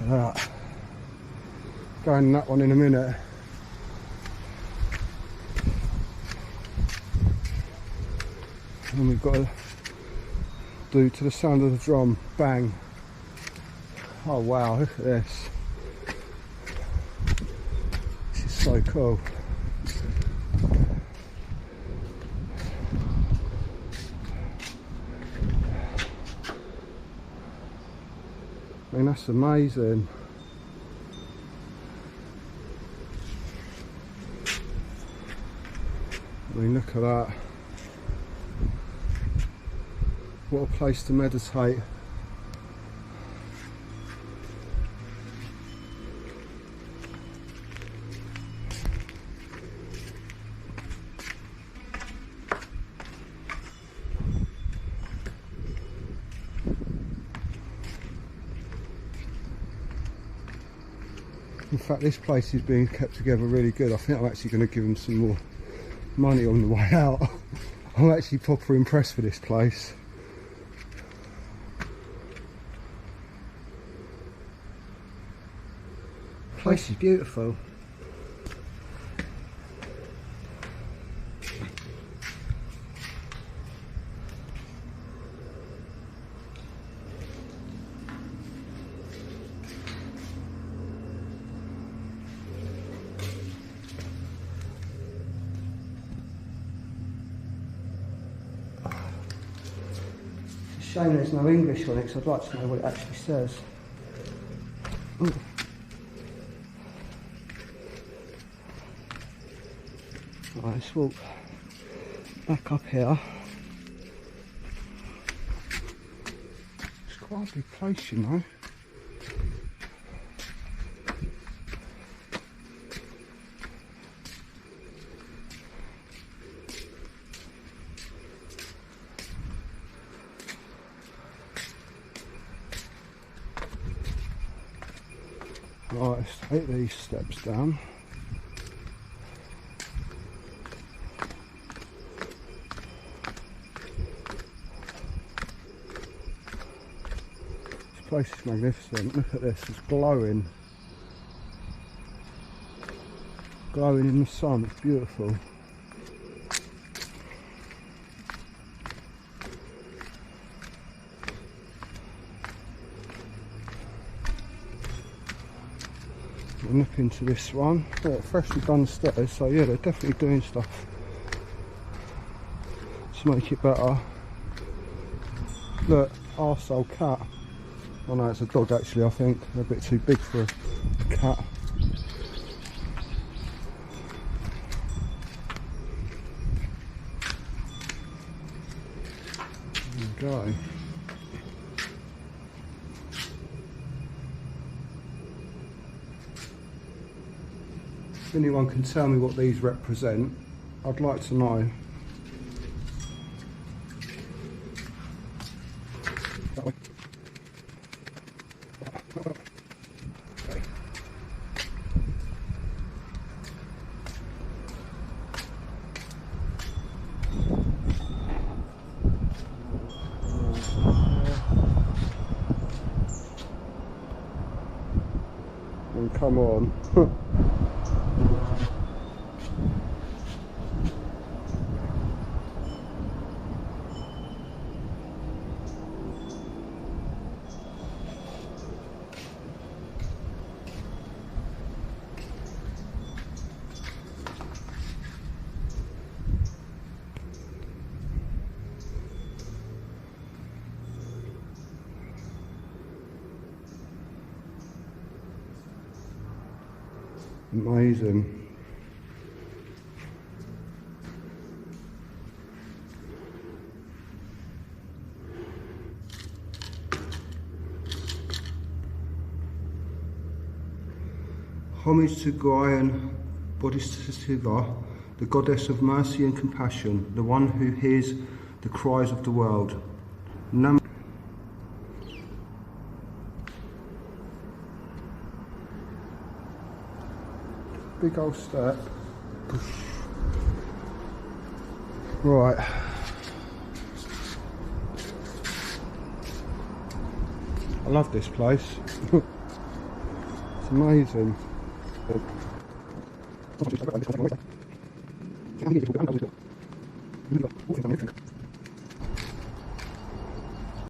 Right. Going in that one in a minute. And we've got to do to the sound of the drum, bang. Oh wow, look at this. This is so cool. I mean, that's amazing. I mean, look at that. What a place to meditate. In fact, this place is being kept together really good. I think I'm actually going to give them some more money on the way out. I'm actually proper impressed with this place. The place is beautiful. Shame there's no English on it, because I'd like to know what it actually says. Ooh. Right, let's walk back up here. It's quite a big place, you know. Right, let's take these steps down. This place is magnificent. Look at this, it's glowing. Glowing in the sun, it's beautiful. We'll nip into this one. Yeah, freshly done stairs, so yeah, they're definitely doing stuff to make it better. Look, arsehole cat. Oh no, it's a dog actually, I think. They're a bit too big for a cat. There we go. If anyone can tell me what these represent, I'd like to know. And come on. Amazing. Homage to Kuan Bodhisattva, the goddess of mercy and compassion, the one who hears the cries of the world. Big old step. Right. I love this place. Amazing.